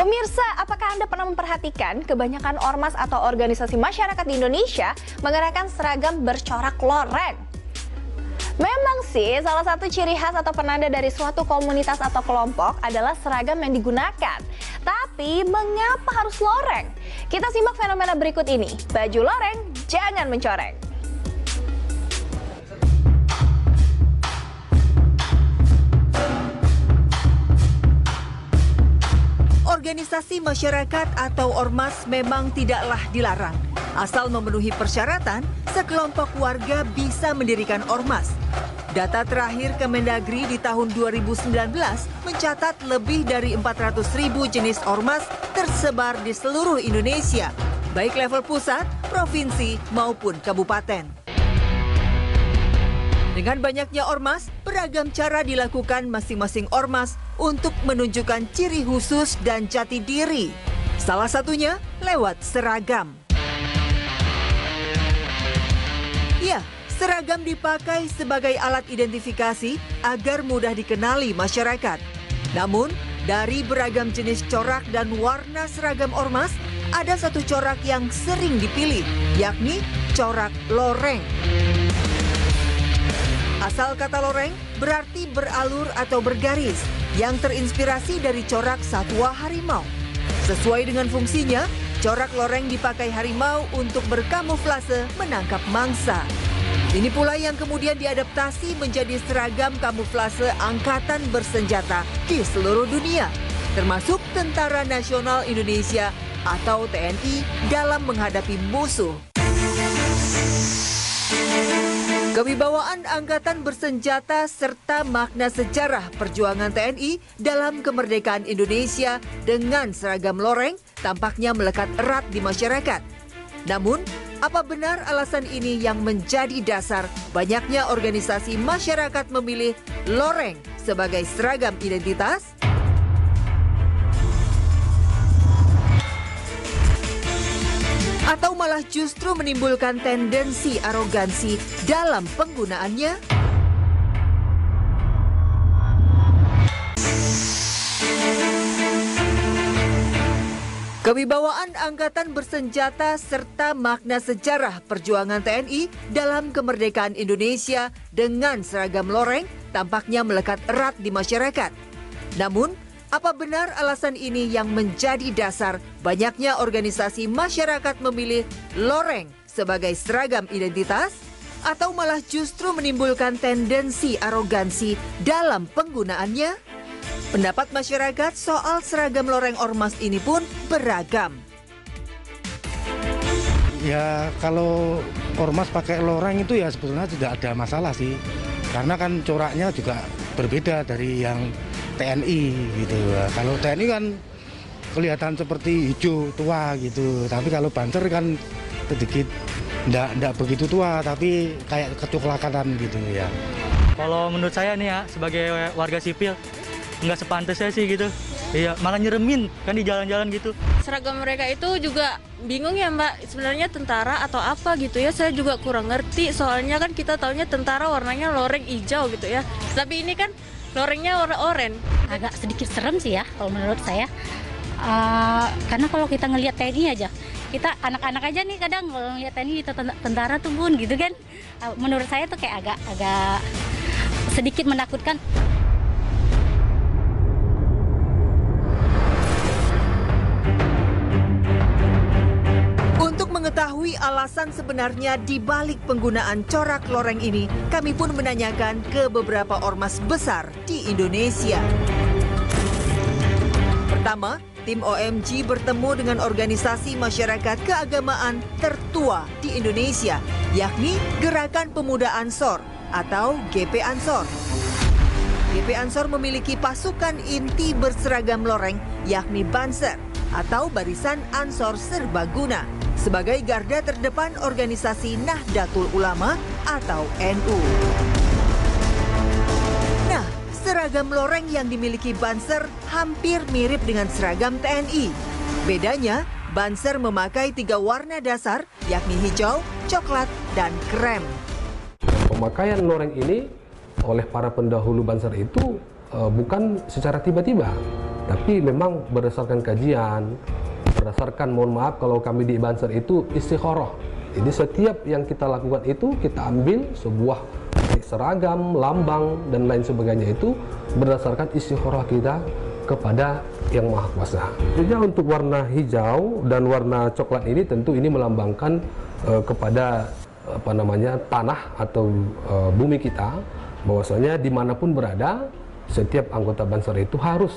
Pemirsa, apakah Anda pernah memperhatikan kebanyakan ormas atau organisasi masyarakat di Indonesia mengenakan seragam bercorak loreng? Memang sih, salah satu ciri khas atau penanda dari suatu komunitas atau kelompok adalah seragam yang digunakan. Tapi, mengapa harus loreng? Kita simak fenomena berikut ini. Baju loreng, jangan mencoreng. Organisasi masyarakat atau ormas memang tidaklah dilarang. Asal memenuhi persyaratan, sekelompok warga bisa mendirikan ormas. Data terakhir Kemendagri di tahun 2019 mencatat lebih dari 400.000 jenis ormas tersebar di seluruh Indonesia, baik level pusat, provinsi, maupun kabupaten. Dengan banyaknya ormas, beragam cara dilakukan masing-masing ormas untuk menunjukkan ciri khusus dan jati diri. Salah satunya lewat seragam. Ya, seragam dipakai sebagai alat identifikasi agar mudah dikenali masyarakat. Namun, dari beragam jenis corak dan warna seragam ormas, ada satu corak yang sering dipilih, yakni corak loreng. Asal kata loreng berarti beralur atau bergaris yang terinspirasi dari corak satwa harimau. Sesuai dengan fungsinya, corak loreng dipakai harimau untuk berkamuflase menangkap mangsa. Ini pula yang kemudian diadaptasi menjadi seragam kamuflase angkatan bersenjata di seluruh dunia, termasuk Tentara Nasional Indonesia atau TNI dalam menghadapi musuh. Kewibawaan angkatan bersenjata serta makna sejarah perjuangan TNI dalam kemerdekaan Indonesia dengan seragam loreng tampaknya melekat erat di masyarakat. Namun, apa benar alasan ini yang menjadi dasar banyaknya organisasi masyarakat memilih loreng sebagai seragam identitas? Atau malah justru menimbulkan tendensi arogansi dalam penggunaannya? Kewibawaan angkatan bersenjata serta makna sejarah perjuangan TNI dalam kemerdekaan Indonesia dengan seragam loreng tampaknya melekat erat di masyarakat. Namun, apa benar alasan ini yang menjadi dasar banyaknya organisasi masyarakat memilih loreng sebagai seragam identitas? Atau malah justru menimbulkan tendensi arogansi dalam penggunaannya? Pendapat masyarakat soal seragam loreng ormas ini pun beragam. Ya, kalau ormas pakai loreng itu ya sebetulnya tidak ada masalah sih. Karena kan coraknya juga berbeda dari yang TNI gitu. Kalau TNI kan kelihatan seperti hijau tua gitu, tapi kalau Banser kan sedikit enggak begitu tua, tapi kayak kecoklatan gitu ya. Kalau menurut saya nih ya, sebagai warga sipil, nggak sepantasnya sih gitu. Iya, malah nyeremin kan di jalan-jalan gitu. Seragam mereka itu juga bingung ya Mbak, sebenarnya tentara atau apa gitu ya, saya juga kurang ngerti. Soalnya kan kita taunya tentara warnanya loreng hijau gitu ya, tapi ini kan lorengnya warna oranye. Agak sedikit serem sih ya kalau menurut saya. Karena kalau kita ngelihat TNI aja, kita anak-anak aja nih kadang kalau ngelihat TNI itu tentara tuh bun gitu kan. Menurut saya tuh kayak agak sedikit menakutkan. Untuk mengetahui alasan sebenarnya di balik penggunaan corak loreng ini, kami pun menanyakan ke beberapa ormas besar di Indonesia. Pertama, tim OMG bertemu dengan organisasi masyarakat keagamaan tertua di Indonesia, yakni Gerakan Pemuda Ansor atau GP Ansor. GP Ansor memiliki pasukan inti berseragam loreng, yakni Banser atau Barisan Ansor Serbaguna, sebagai garda terdepan organisasi Nahdlatul Ulama atau NU. Nah, seragam loreng yang dimiliki Banser hampir mirip dengan seragam TNI. Bedanya, Banser memakai 3 warna dasar, yakni hijau, coklat, dan krem. Pemakaian loreng ini oleh para pendahulu Banser itu bukan secara tiba-tiba, Tapi memang berdasarkan kajian, berdasarkan, mohon maaf kalau kami di Banser itu istikharah. Jadi setiap yang kita lakukan itu kita ambil sebuah seragam, lambang dan lain sebagainya itu berdasarkan istikharah kita kepada Yang Maha Kuasa. Jadi untuk warna hijau dan warna coklat ini tentu ini melambangkan kepada tanah atau bumi kita, bahwasanya dimanapun berada setiap anggota Banser itu harus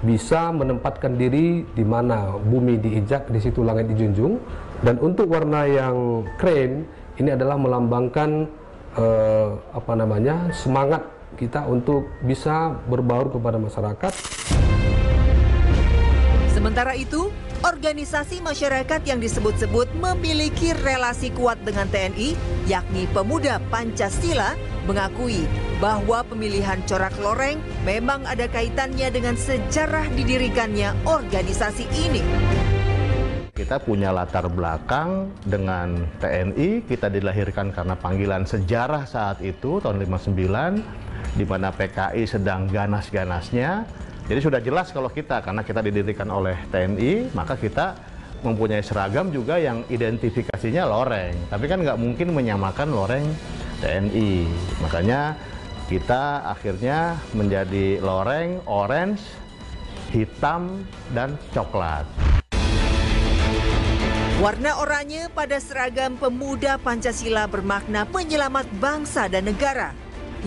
bisa menempatkan diri di mana bumi diinjak, di situ langit dijunjung. Dan untuk warna yang krem ini adalah melambangkan semangat kita untuk bisa berbaur kepada masyarakat. Sementara itu, organisasi masyarakat yang disebut-sebut memiliki relasi kuat dengan TNI, yakni Pemuda Pancasila, mengakui bahwa pemilihan corak loreng memang ada kaitannya dengan sejarah didirikannya organisasi ini. Kita punya latar belakang dengan TNI, kita dilahirkan karena panggilan sejarah saat itu, tahun 59, di mana PKI sedang ganas-ganasnya. Jadi sudah jelas kalau kita, karena kita didirikan oleh TNI, maka kita mempunyai seragam juga yang identifikasinya loreng. Tapi kan nggak mungkin menyamakan loreng TNI. Makanya kita akhirnya menjadi loreng, orange, hitam, dan coklat. Warna oranye pada seragam Pemuda Pancasila bermakna penyelamat bangsa dan negara.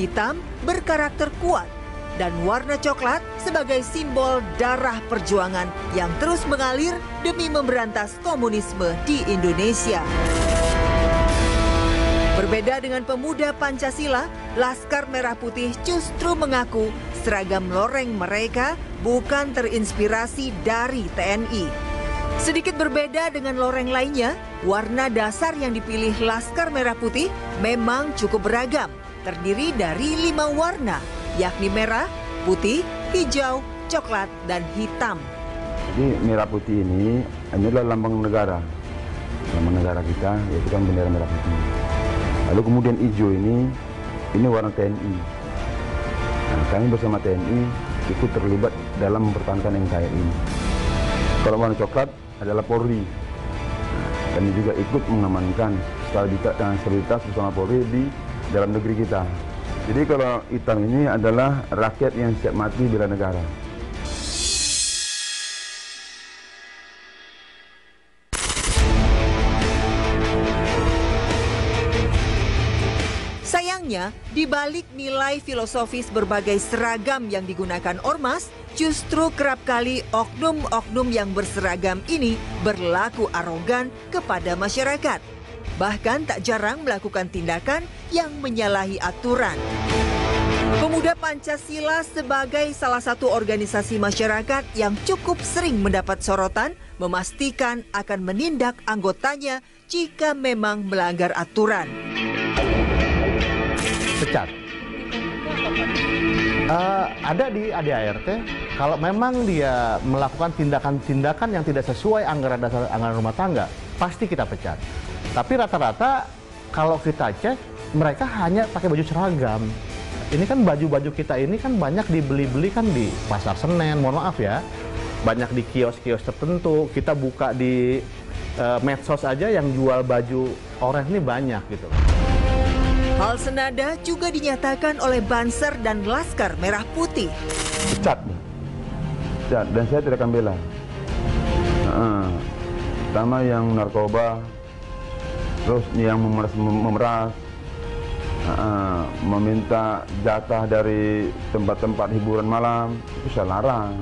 Hitam berkarakter kuat. Dan warna coklat sebagai simbol darah perjuangan yang terus mengalir demi memberantas komunisme di Indonesia. Berbeda dengan Pemuda Pancasila, Laskar Merah Putih justru mengaku seragam loreng mereka bukan terinspirasi dari TNI. Sedikit berbeda dengan loreng lainnya, warna dasar yang dipilih Laskar Merah Putih memang cukup beragam, terdiri dari 5 warna, yakni merah, putih, hijau, coklat, dan hitam. Jadi merah putih ini adalah lambang negara kita, yaitu kan bendera merah putih. Lalu kemudian hijau ini warna TNI. Nah, kami bersama TNI ikut terlibat dalam mempertahankan NKRI. Kalau warna coklat adalah Polri. Kami juga ikut mengamankan stabilitas bersama Polri di dalam negeri kita. Jadi kalau hitam ini adalah rakyat yang siap mati bela negara. Sayangnya, di balik nilai filosofis berbagai seragam yang digunakan ormas, justru kerap kali oknum-oknum yang berseragam ini berlaku arogan kepada masyarakat. Bahkan tak jarang melakukan tindakan yang menyalahi aturan. Pemuda Pancasila sebagai salah satu organisasi masyarakat yang cukup sering mendapat sorotan, memastikan akan menindak anggotanya jika memang melanggar aturan. Pecat. Ada di ADART, kalau memang dia melakukan tindakan-tindakan yang tidak sesuai anggaran dasar anggaran rumah tangga, pasti kita pecat. Tapi rata-rata kalau kita cek, mereka hanya pakai baju seragam. Ini kan baju-baju kita ini kan banyak dibeli-beli kan di Pasar Senen, mohon maaf ya. Banyak di kios-kios tertentu, kita buka di medsos aja yang jual baju oranye ini banyak gitu. Hal senada juga dinyatakan oleh Banser dan Laskar Merah Putih. Pecat, dan saya tidak akan bela. Pertama yang narkoba, terus yang memeras, meminta jatah dari tempat-tempat hiburan malam, itu saya larang.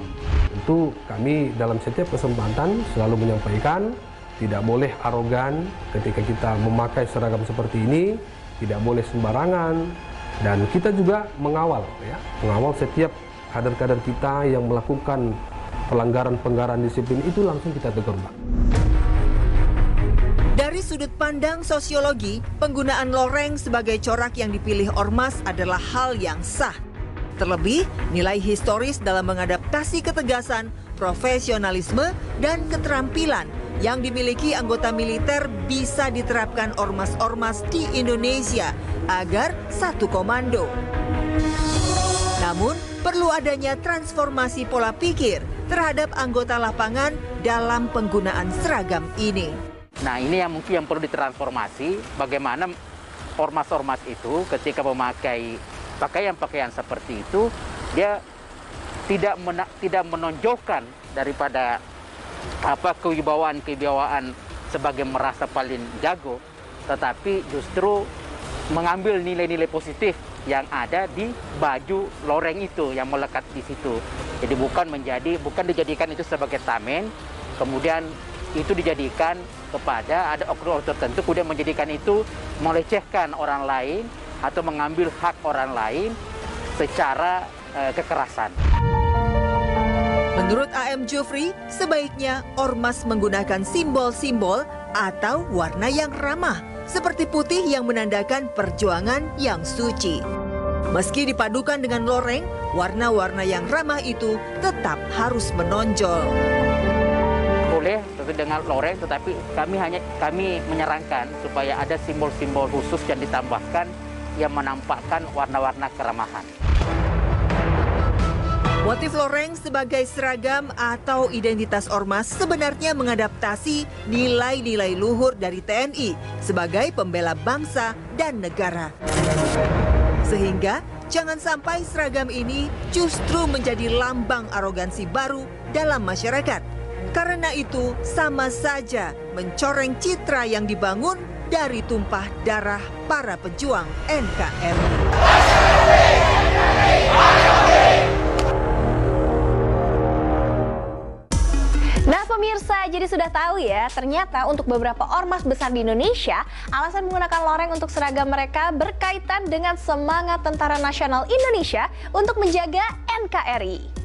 Tentu kami dalam setiap kesempatan selalu menyampaikan tidak boleh arogan ketika kita memakai seragam seperti ini, tidak boleh sembarangan, dan kita juga mengawal setiap kader-kader kita yang melakukan pelanggaran disiplin itu langsung kita tegur. Dari sudut pandang sosiologi, penggunaan loreng sebagai corak yang dipilih ormas adalah hal yang sah. Terlebih, nilai historis dalam mengadaptasi ketegasan, profesionalisme, dan keterampilan yang dimiliki anggota militer bisa diterapkan ormas-ormas di Indonesia agar satu komando. Namun, perlu adanya transformasi pola pikir terhadap anggota lapangan dalam penggunaan seragam ini. Nah, ini yang mungkin yang perlu ditransformasi, bagaimana ormas-ormas itu ketika memakai pakaian-pakaian seperti itu, dia tidak menonjolkan daripada kewibawaan sebagai merasa paling jago, tetapi justru mengambil nilai-nilai positif yang ada di baju loreng itu yang melekat di situ. Jadi bukan dijadikan itu sebagai tamen, kemudian itu dijadikan kepada ada oknum tertentu, kemudian menjadikan itu melecehkan orang lain atau mengambil hak orang lain secara kekerasan. Menurut AM Jufri, sebaiknya ormas menggunakan simbol-simbol atau warna yang ramah, seperti putih yang menandakan perjuangan yang suci. Meski dipadukan dengan loreng, warna-warna yang ramah itu tetap harus menonjol. Boleh dengan loreng, tetapi kami menyarankan supaya ada simbol-simbol khusus yang ditambahkan yang menampakkan warna-warna keramahan. Motif loreng sebagai seragam atau identitas ormas sebenarnya mengadaptasi nilai-nilai luhur dari TNI sebagai pembela bangsa dan negara. Sehingga jangan sampai seragam ini justru menjadi lambang arogansi baru dalam masyarakat. Karena itu sama saja mencoreng citra yang dibangun dari tumpah darah para pejuang NKRI. Nah pemirsa, jadi sudah tahu ya, ternyata untuk beberapa ormas besar di Indonesia, alasan menggunakan loreng untuk seragam mereka berkaitan dengan semangat Tentara Nasional Indonesia untuk menjaga NKRI.